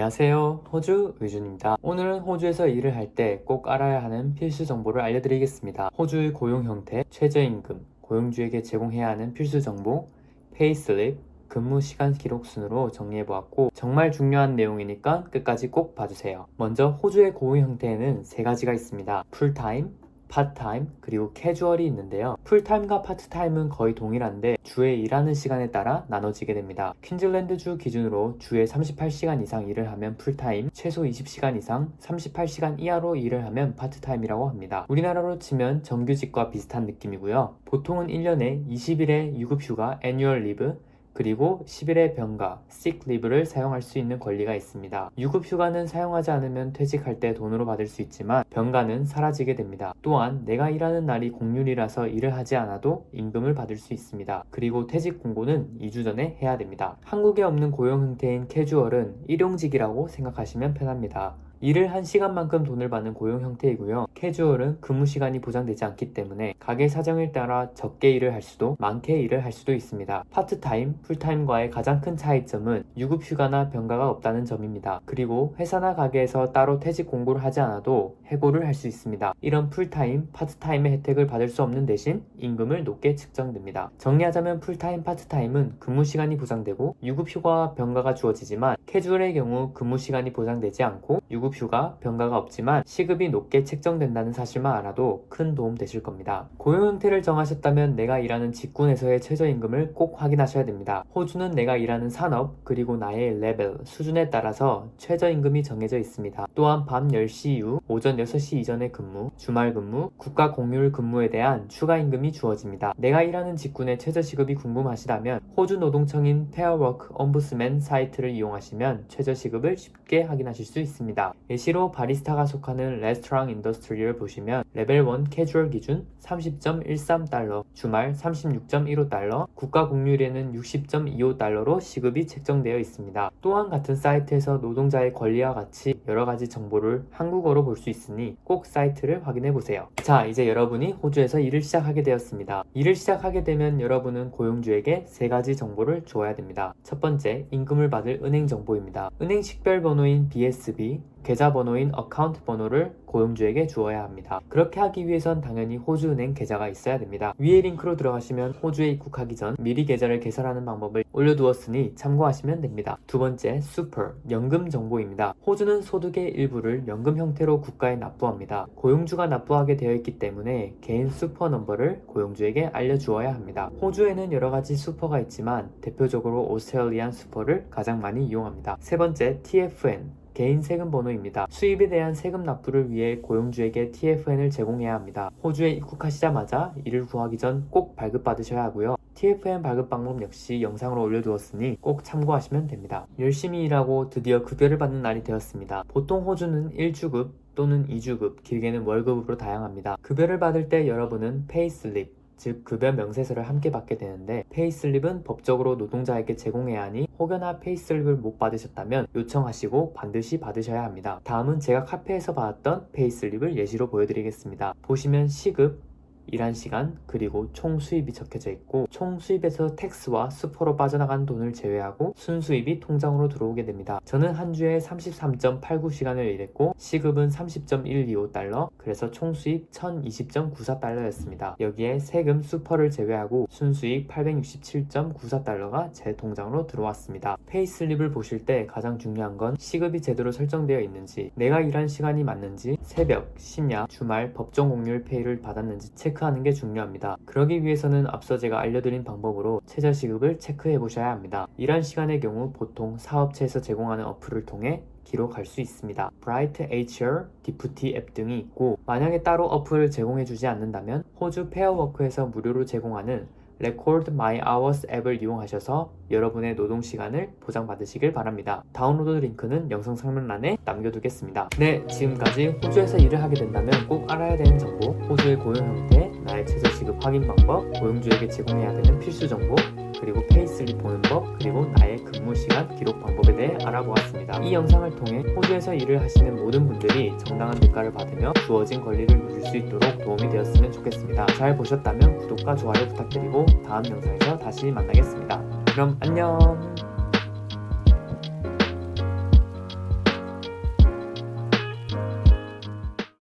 안녕하세요. 호주 의준입니다. 오늘은 호주에서 일을 할 때 꼭 알아야 하는 필수 정보를 알려드리겠습니다. 호주의 고용 형태, 최저임금, 고용주에게 제공해야 하는 필수 정보, 페이슬립, 근무 시간 기록 순으로 정리해보았고 정말 중요한 내용이니까 끝까지 꼭 봐주세요. 먼저 호주의 고용 형태에는 세 가지가 있습니다. 풀타임, 파트타임, 그리고 캐주얼이 있는데요. 풀타임과 파트타임은 거의 동일한데 주에 일하는 시간에 따라 나눠지게 됩니다. 퀸즐랜드주 기준으로 주에 38시간 이상 일을 하면 풀타임, 최소 20시간 이상 38시간 이하로 일을 하면 파트타임이라고 합니다. 우리나라로 치면 정규직과 비슷한 느낌이고요. 보통은 1년에 20일의 유급휴가 애뉴얼 리브, 그리고 10일의 병가, sick leave를 사용할 수 있는 권리가 있습니다. 유급휴가는 사용하지 않으면 퇴직할 때 돈으로 받을 수 있지만 병가는 사라지게 됩니다. 또한 내가 일하는 날이 공휴일이라서 일을 하지 않아도 임금을 받을 수 있습니다. 그리고 퇴직 공고는 2주 전에 해야 됩니다. 한국에 없는 고용 형태인 캐주얼은 일용직이라고 생각하시면 편합니다. 일을 한 시간만큼 돈을 받는 고용 형태이고요. 캐주얼은 근무 시간이 보장되지 않기 때문에 가게 사정에 따라 적게 일을 할 수도 많게 일을 할 수도 있습니다. 파트타임, 풀타임과의 가장 큰 차이점은 유급휴가나 병가가 없다는 점입니다. 그리고 회사나 가게에서 따로 퇴직 공고를 하지 않아도 해고를 할 수 있습니다. 이런 풀타임, 파트타임의 혜택을 받을 수 없는 대신 임금을 높게 측정됩니다. 정리하자면 풀타임, 파트타임은 근무 시간이 보장되고 유급휴가와 병가가 주어지지만 캐주얼의 경우 근무 시간이 보장되지 않고 유급휴가, 병가가 없지만 시급이 높게 책정된다는 사실만 알아도 큰 도움 되실 겁니다. 고용 형태를 정하셨다면 내가 일하는 직군에서의 최저임금을 꼭 확인하셔야 됩니다. 호주는 내가 일하는 산업, 그리고 나의 레벨, 수준에 따라서 최저임금이 정해져 있습니다. 또한 밤 10시 이후, 오전 6시 이전의 근무, 주말 근무, 국가 공휴일 근무에 대한 추가임금이 주어집니다. 내가 일하는 직군의 최저시급이 궁금하시다면 호주 노동청인 페어워크 옴부스맨 사이트를 이용하시면 최저시급을 쉽게 확인하실 수 있습니다. 예시로 바리스타가 속하는 레스토랑 인더스트리를 보시면 레벨 1 캐주얼 기준 30.13달러, 주말 36.15달러, 국가 공휴일에는 60.25달러로 시급이 책정되어 있습니다. 또한 같은 사이트에서 노동자의 권리와 같이 여러가지 정보를 한국어로 볼 수 있으니 꼭 사이트를 확인해보세요. 자, 이제 여러분이 호주에서 일을 시작하게 되었습니다. 일을 시작하게 되면 여러분은 고용주에게 세 가지 정보를 주어야 됩니다. 첫 번째, 임금을 받을 은행 정보입니다. 은행 식별 번호인 BSB, 계좌 번호인 어카운트 번호를 고용주에게 주어야 합니다. 그렇게 하기 위해선 당연히 호주은행 계좌가 있어야 됩니다. 위에 링크로 들어가시면 호주에 입국하기 전 미리 계좌를 개설하는 방법을 올려두었으니 참고하시면 됩니다. 두 번째, 슈퍼, 연금 정보입니다. 호주는 소득의 일부를 연금 형태로 국가에 납부합니다. 고용주가 납부하게 되어 있기 때문에 개인 슈퍼 넘버를 고용주에게 알려주어야 합니다. 호주에는 여러가지 슈퍼가 있지만 대표적으로 오스트레일리안 슈퍼를 가장 많이 이용합니다. 세 번째, TFN, 개인 세금 번호입니다. 수입에 대한 세금 납부를 위해 고용주에게 TFN을 제공해야 합니다. 호주에 입국하시자마자 이를 구하기 전 꼭 발급받으셔야 하고요. TFN 발급 방법 역시 영상으로 올려두었으니 꼭 참고하시면 됩니다. 열심히 일하고 드디어 급여를 받는 날이 되었습니다. 보통 호주는 1주급 또는 2주급, 길게는 월급으로 다양합니다. 급여를 받을 때 여러분은 페이슬립, 즉 급여 명세서를 함께 받게 되는데 페이슬립은 법적으로 노동자에게 제공해야 하니 혹여나 페이슬립을 못 받으셨다면 요청하시고 반드시 받으셔야 합니다. 다음은 제가 카페에서 받았던 페이슬립을 예시로 보여드리겠습니다. 보시면 시급, 일한 시간, 그리고 총 수입이 적혀져 있고 총 수입에서 텍스와 수포로 빠져나간 돈을 제외하고 순수입이 통장으로 들어오게 됩니다. 저는 한 주에 33.89시간을 일했고 시급은 30.125달러, 그래서 총 수입 1020.94달러였습니다. 여기에 세금 수퍼를 제외하고 순수입 867.94달러가 제 통장으로 들어왔습니다. 페이슬립을 보실 때 가장 중요한 건 시급이 제대로 설정되어 있는지, 내가 일한 시간이 맞는지, 새벽, 심야, 주말, 법정 공휴일 페이를 받았는지 체크하는 게 중요합니다. 그러기 위해서는 앞서 제가 알려드린 방법으로 최저시급을 체크해 보셔야 합니다. 일한 시간의 경우 보통 사업체에서 제공하는 어플을 통해 기록할 수 있습니다. 브라이트 HR, 디프티 앱 등이 있고 만약에 따로 어플을 제공해주지 않는다면 호주 페어워크에서 무료로 제공하는 Record My Hours 앱을 이용하셔서 여러분의 노동시간을 보장받으시길 바랍니다. 다운로드 링크는 영상 설명란에 남겨두겠습니다. 네, 지금까지 호주에서 일을 하게 된다면 꼭 알아야 되는 정보, 호주의 고용 형태, 나의 최저시급 확인 방법, 고용주에게 제공해야 되는 필수 정보, 그리고 페이슬립 보는 법, 그리고 나의 근무 시간 기록 방법에 대해 알아보았습니다. 이 영상을 통해 호주에서 일을 하시는 모든 분들이 정당한 대가를 받으며 주어진 권리를 누릴 수 있도록 도움이 되었으면 좋겠습니다. 잘 보셨다면 구독과 좋아요 부탁드리고 다음 영상에서 다시 만나겠습니다. 그럼 안녕!